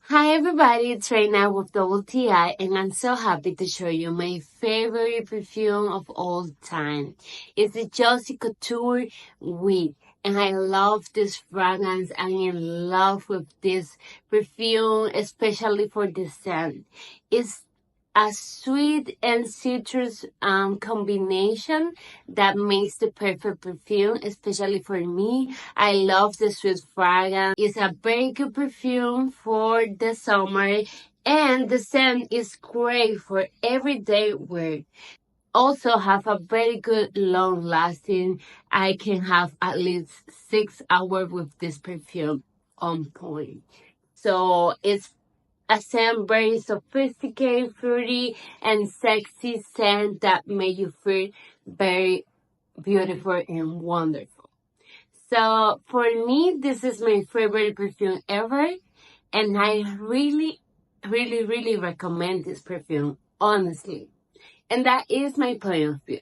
Hi everybody, it's Reina with Double TI and I'm so happy to show you my favorite perfume of all time. It's the Juicy Couture Weed and I love this fragrance. I'm in love with this perfume, especially for the scent. It's a sweet and citrus combination that makes the perfect perfume, especially for me. I love the sweet fragrance. It's a very good perfume for the summer and the scent is great for everyday wear. Also have a very good long lasting. I can have at least 6 hours with this perfume on point. So it's a scent very sophisticated, fruity, and sexy scent that make you feel very beautiful and wonderful. So for me, this is my favorite perfume ever, and I really recommend this perfume, honestly. And that is my point of view.